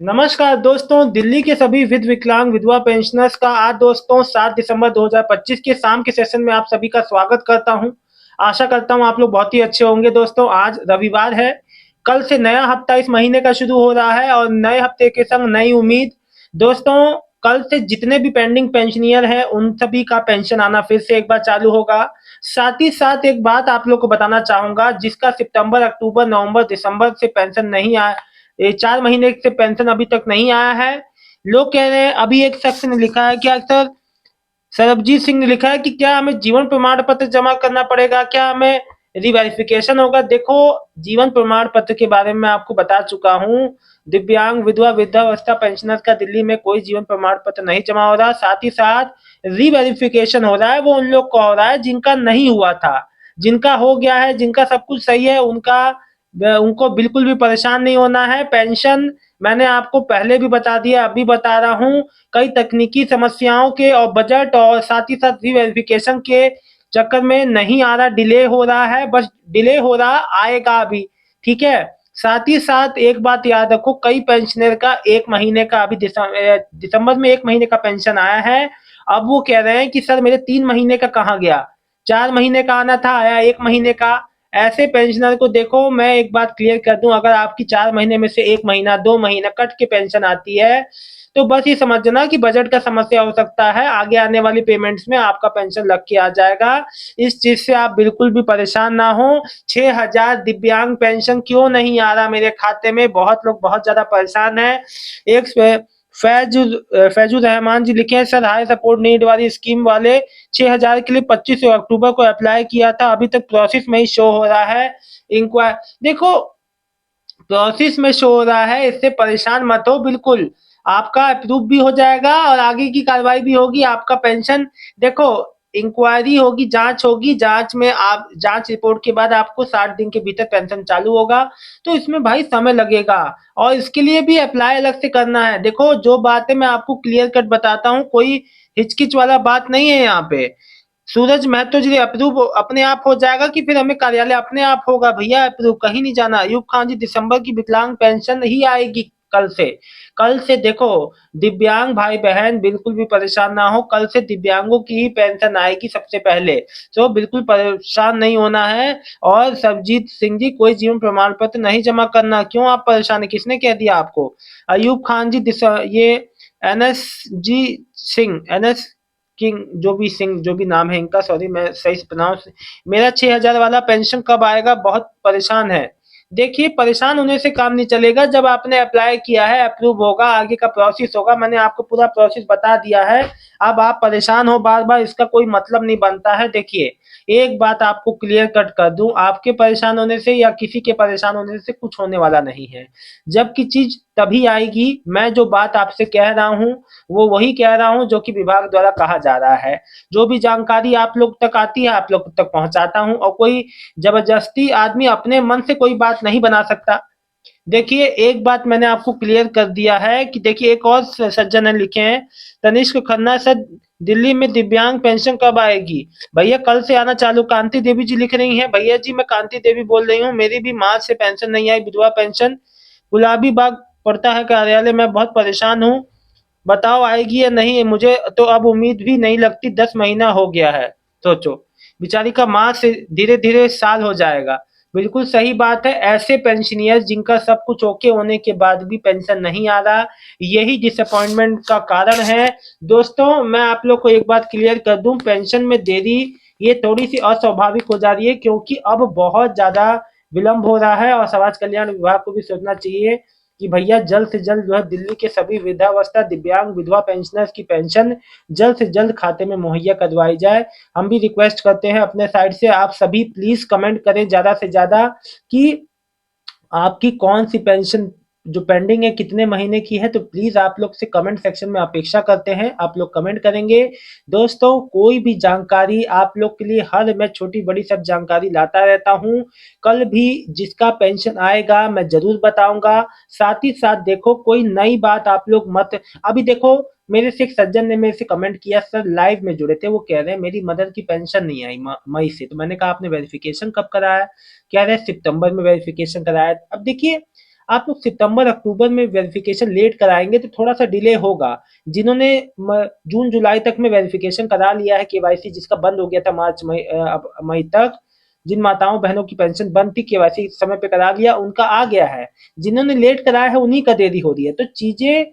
नमस्कार दोस्तों, दिल्ली के सभी विकलांग विधवा पेंशनर्स का आज दोस्तों 7 दिसंबर 2025 के शाम के सेशन में आप सभी का स्वागत करता हूं। आशा करता हूं आप लोग बहुत ही अच्छे होंगे। दोस्तों आज रविवार है, कल से नया हफ्ता इस महीने का शुरू हो रहा है और नए हफ्ते के संग नई उम्मीद। दोस्तों कल से जितने भी पेंडिंग पेंशनियर हैं उन सभी का पेंशन आना फिर से एक बार चालू होगा। साथ ही साथ एक बात आप लोग को बताना चाहूंगा, जिसका सितंबर, अक्टूबर, नवंबर, दिसंबर से पेंशन नहीं आया, ये 4 महीने से पेंशन अभी तक नहीं आया है। लोग कह रहे हैं, अभी एक शख्स ने लिखा है, क्या सर, सरबजीत सिंह ने लिखा है कि क्या हमें जीवन प्रमाण पत्र जमा करना पड़ेगा, क्या हमें रिवेरिफिकेशन होगा। देखो, जीवन प्रमाण पत्र के बारे में आपको बता चुका हूँ। दिव्यांग विधवा वृद्धावस्था पेंशनर का दिल्ली में कोई जीवन प्रमाण पत्र नहीं जमा हो रहा। साथ ही साथ रिवेरिफिकेशन हो रहा है, वो उन लोग को हो रहा है जिनका नहीं हुआ था। जिनका हो गया है, जिनका सब कुछ सही है, उनका उनको बिल्कुल भी परेशान नहीं होना है। पेंशन मैंने आपको पहले भी बता दिया, अभी बता रहा हूँ, कई तकनीकी समस्याओं के और बजट और साथ ही साथ रीवेरिफिकेशन के चक्कर में नहीं आ रहा, डिले हो रहा है। बस डिले हो रहा, आएगा अभी। ठीक है। साथ ही साथ एक बात याद रखो, कई पेंशनर का 1 महीने का अभी दिसंबर में 1 महीने का पेंशन आया है। अब वो कह रहे हैं कि सर मेरे 3 महीने का कहाँ गया, 4 महीने का आना था, आया 1 महीने का। ऐसे पेंशनर को देखो, मैं एक बात क्लियर कर दूं, अगर आपकी 4 महीने में से 1 महीना 2 महीना कट के पेंशन आती है तो बस ये समझना कि बजट का समस्या हो सकता है। आगे आने वाली पेमेंट्स में आपका पेंशन लग के आ जाएगा। इस चीज से आप बिल्कुल भी परेशान ना हो। 6,000 दिव्यांग पेंशन क्यों नहीं आ रहा मेरे खाते में, बहुत लोग बहुत ज्यादा परेशान है। एक फैजुर रहमान जी लिखे हैं, सर हाई सपोर्ट नीड वाली स्कीम वाले 6,000 के लिए 25 अक्टूबर को अप्लाई किया था, अभी तक प्रोसेस में ही शो हो रहा है। इंक्वायर देखो, प्रोसेस में शो हो रहा है, इससे परेशान मत हो बिल्कुल। आपका अप्रूव भी हो जाएगा और आगे की कार्रवाई भी होगी। आपका पेंशन, देखो, इंक्वायरी होगी, जांच होगी, जांच में आप जांच रिपोर्ट के बाद आपको 60 दिन के भीतर पेंशन चालू होगा। तो इसमें भाई समय लगेगा और इसके लिए भी अप्लाई अलग से करना है। देखो, जो बातें मैं आपको क्लियर कट बताता हूँ, कोई हिचकिच वाला बात नहीं है यहाँ पे। सूरज महतो जी अप्रूव अपने आप हो जाएगा कि फिर हमें कार्यालय अपने आप होगा, भैया अप्रूव कहीं नहीं जाना। अयूब खान जी, दिसंबर की विकलांग पेंशन ही आएगी कल से। कल से देखो, दिव्यांग भाई बहन बिल्कुल भी परेशान ना हो, कल से दिव्यांगों की ही पेंशन आएगी सबसे पहले। तो बिल्कुल परेशान नहीं होना है। और सरबजीत सिंह जी, कोई जीवन प्रमाण पत्र नहीं जमा करना। क्यों आप परेशान है, किसने कह दिया आपको? अयूब खान जी, ये एनएस जी सिंह, एनएस किंग, जो भी नाम है इनका, सॉरी मैं सही से प्रोनाउंस, मेरा 6,000 वाला पेंशन कब आएगा, बहुत परेशान है। देखिए, परेशान होने से काम नहीं चलेगा। जब आपने अप्लाई किया है, अप्रूव होगा, आगे का प्रोसेस होगा। मैंने आपको पूरा प्रोसेस बता दिया है। अब आप परेशान हो बार बार, इसका कोई मतलब नहीं बनता है। देखिए, एक बात आपको क्लियर कट कर दूं, आपके परेशान होने से या किसी के परेशान होने से कुछ होने वाला नहीं है। जबकि चीज तभी आएगी, मैं जो बात आपसे कह रहा हूँ वो वही कह रहा हूँ जो कि विभाग द्वारा कहा जा रहा है। जो भी जानकारी आप लोग तक आती है, आप लोग तक पहुंचाता हूँ। और कोई जबरदस्ती आदमी अपने मन से कोई बात नहीं बना सकता। देखिए, एक बात मैंने आपको क्लियर कर दिया है कि देखिए, एक और सज्जन ने लिखे हैं, तनिष्क खन्ना सर, दिल्ली में दिव्यांग पेंशन कब आएगी? भैया कल से आना चालू। कांति देवी जी लिख रही हैं, भैया जी मैं कांति देवी बोल रही हूँ, मेरी भी मार्च से पेंशन नहीं आई, विधवा पेंशन। गुलाबी बाग पड़ता है कार्यालय, मैं बहुत परेशान हूँ, बताओ आएगी या नहीं? मुझे तो अब उम्मीद भी नहीं लगती, 10 महीना हो गया है। सोचो, बेचारी का माँ से धीरे धीरे साल हो जाएगा। बिल्कुल सही बात है। ऐसे पेंशनियर जिनका सब कुछ ओके होने के बाद भी पेंशन नहीं आ रहा, यही डिसअपॉइंटमेंट का कारण है। दोस्तों मैं आप लोग को एक बात क्लियर कर दूं, पेंशन में देरी ये थोड़ी सी अस्वाभाविक हो जा रही है, क्योंकि अब बहुत ज्यादा विलंब हो रहा है और समाज कल्याण विभाग को भी सोचना चाहिए कि भैया जल्द से जल्द जो है दिल्ली के सभी वृद्धावस्था दिव्यांग विधवा पेंशनर्स की पेंशन जल्द से जल्द खाते में मुहैया करवाई जाए। हम भी रिक्वेस्ट करते हैं अपने साइड से, आप सभी प्लीज कमेंट करें ज्यादा से ज्यादा कि आपकी कौन सी पेंशन जो पेंडिंग है, कितने महीने की है। तो प्लीज आप लोग से कमेंट सेक्शन में अपेक्षा करते हैं, आप लोग कमेंट करेंगे। दोस्तों कोई भी जानकारी आप लोग के लिए, हर मैं छोटी बड़ी सब जानकारी लाता रहता हूं। कल भी जिसका पेंशन आएगा मैं जरूर बताऊंगा। साथ ही साथ देखो, कोई नई बात आप लोग मत, अभी देखो, मेरे से एक सज्जन ने मेरे से कमेंट किया, सर लाइव में जुड़े थे, वो कह रहे हैं मेरी मदर की पेंशन नहीं आई मई से। तो मैंने कहा आपने वेरिफिकेशन कब कराया? कह रहे सितंबर में वेरिफिकेशन कराया। अब देखिए, आप लोग सितंबर अक्टूबर में वेरिफिकेशन लेट कराएंगे तो थोड़ा सा डिले होगा। जिन्होंने जून जुलाई तक में वेरिफिकेशन करा लिया है केवाईसी, जिसका बंद हो गया था मार्च मई तक, जिन माताओं बहनों की पेंशन बंद थी केवाईसी समय पे करा लिया, उनका आ गया है। जिन्होंने लेट कराया है उन्हीं का देरी हो रही है। तो चीजें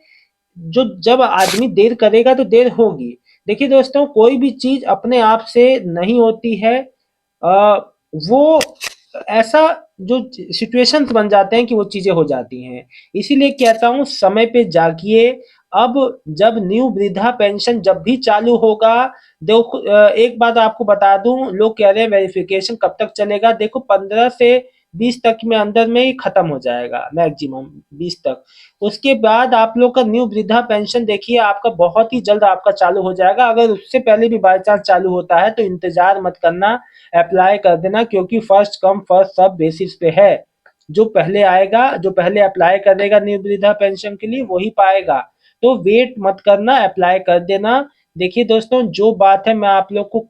जो जब आदमी देर करेगा तो देर होगी। देखिए दोस्तों, कोई भी चीज अपने आप से नहीं होती है। आ, वो ऐसा जो सिचुएशंस बन जाते हैं कि वो चीजें हो जाती हैं। इसीलिए कहता हूँ समय पे जागिए। अब जब न्यू वृद्धा पेंशन जब भी चालू होगा, देखो एक बात आपको बता दूं, लोग कह रहे हैं वेरिफिकेशन कब तक चलेगा। देखो 15 से 20 तक में अंदर में ही खत्म हो जाएगा, मैक्सिमम 20 तक। उसके बाद आप लोग का न्यू वृद्धा पेंशन देखिए आपका बहुत ही जल्द आपका चालू हो जाएगा। अगर उससे पहले भी बाई चांस चालू होता है तो इंतजार मत करना, अप्लाई कर देना, क्योंकि first come first serve basis पे है। जो पहले आएगा, जो पहले अप्लाई करेगा न्यू वृद्धा पेंशन के लिए वही पाएगा। तो वेट मत करना, अप्लाई कर देना। देखिए दोस्तों, जो बात है मैं आप लोग को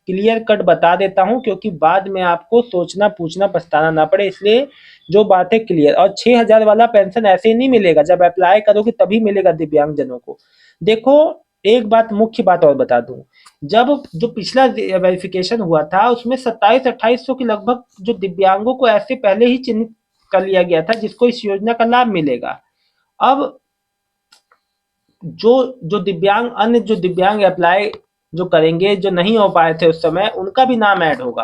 क्लियर कट बता देता हूँ, क्योंकि बाद में आपको सोचना पूछना पछताना ना पड़े, इसलिए जो बात है क्लियर। और 6,000 वाला पेंशन ऐसे ही नहीं मिलेगा, जब अप्लाई करोगे तभी मिलेगा दिव्यांगजनों को। देखो, एक बात मुख्य बात और बता दूं, जब जो पिछला वेरिफिकेशन हुआ था उसमें 27-2800 के लगभग जो दिव्यांगों को ऐसे पहले ही चिन्हित कर लिया गया था जिसको इस योजना का लाभ मिलेगा। अब जो जो दिव्यांग अन्य जो दिव्यांग अप्लाई जो करेंगे, जो नहीं हो पाए थे उस समय, उनका भी नाम ऐड होगा।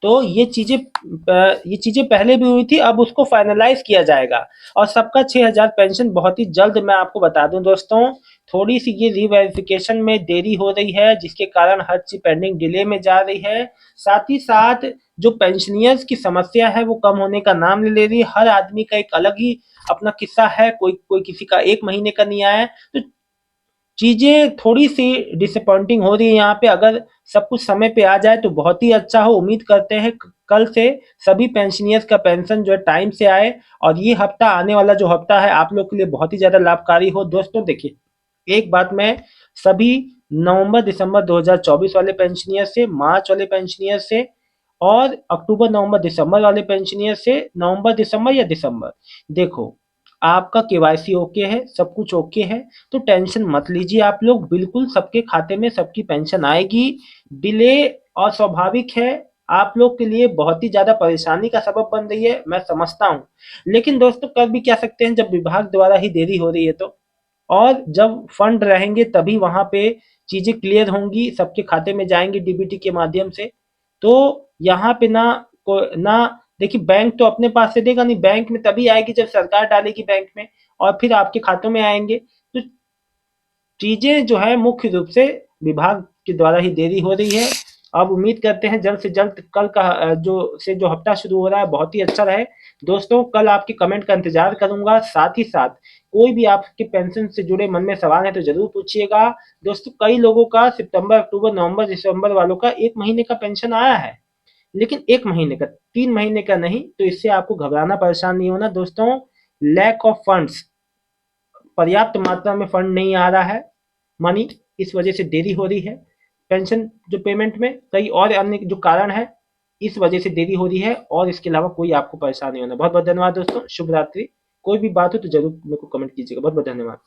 तो ये चीजें पहले भी हुई थी, अब उसको फाइनलाइज किया जाएगा। और सबका 6,000 पेंशन बहुत ही जल्द। मैं आपको बता दूं दोस्तों, थोड़ी सी ये रीवेरिफिकेशन में देरी हो रही है, जिसके कारण हर चीज पेंडिंग डिले में जा रही है। साथ ही साथ जो पेंशनियर्स की समस्या है वो कम होने का नाम नहीं ले रही। हर आदमी का एक अलग ही अपना किस्सा है, कोई कोई किसी का 1 महीने का नहीं आया है। तो चीजें थोड़ी सी डिसअपॉइंटिंग हो रही है यहाँ पे। अगर सब कुछ समय पे आ जाए तो बहुत ही अच्छा हो। उम्मीद करते हैं कल से सभी पेंशनियर्स का पेंशन जो है टाइम से आए, और ये हफ्ता आने वाला जो हफ्ता है आप लोग के लिए बहुत ही ज्यादा लाभकारी हो। दोस्तों देखिए, एक बात मैं सभी नवंबर दिसंबर 2024 वाले पेंशनियर से, मार्च वाले पेंशनियर से, और अक्टूबर नवंबर दिसंबर वाले पेंशनियर से, नवंबर दिसंबर या दिसंबर, देखो आपका केवाईसी ओके है, सब कुछ ओके है, तो टेंशन मत लीजिए आप लोग। बिल्कुल सबके खाते में सबकी पेंशन आएगी। डिले और स्वाभाविक है, आप लोग के लिए बहुत ही ज्यादा परेशानी का सबब बन रही है, मैं समझता हूँ। लेकिन दोस्तों कर भी क्या सकते हैं, जब विभाग द्वारा ही देरी हो रही है तो। और जब फंड रहेंगे तभी वहां पे चीजें क्लियर होंगी, सबके खाते में जाएंगी डीबीटी के माध्यम से। तो यहाँ पे ना देखिए, बैंक तो अपने पास से देगा नहीं, बैंक में तभी आएगी जब सरकार डालेगी बैंक में, और फिर आपके खातों में आएंगे। तो चीजें जो है मुख्य रूप से विभाग के द्वारा ही देरी हो रही है। अब उम्मीद करते हैं जल्द से जल्द कल का जो हफ्ता शुरू हो रहा है बहुत ही अच्छा रहे। दोस्तों कल आपके कमेंट का इंतजार करूंगा। साथ ही साथ कोई भी आपके पेंशन से जुड़े मन में सवाल है तो जरूर पूछिएगा। दोस्तों कई लोगों का सितंबर अक्टूबर नवंबर दिसंबर वालों का 1 महीने का पेंशन आया है, लेकिन 1 महीने का, 3 महीने का नहीं। तो इससे आपको घबराना परेशान नहीं होना दोस्तों। लैक ऑफ फंड्स, पर्याप्त मात्रा में फंड नहीं आ रहा है, मनी, इस वजह से देरी हो रही है। पेंशन जो पेमेंट में कई और अन्य जो कारण है, इस वजह से देरी हो रही है, और इसके अलावा कोई आपको परेशान नहीं होना। बहुत बहुत धन्यवाद दोस्तों, शुभ रात्रि। कोई भी बात हो तो जरूर मेरे को कमेंट कीजिएगा। बहुत बहुत धन्यवाद।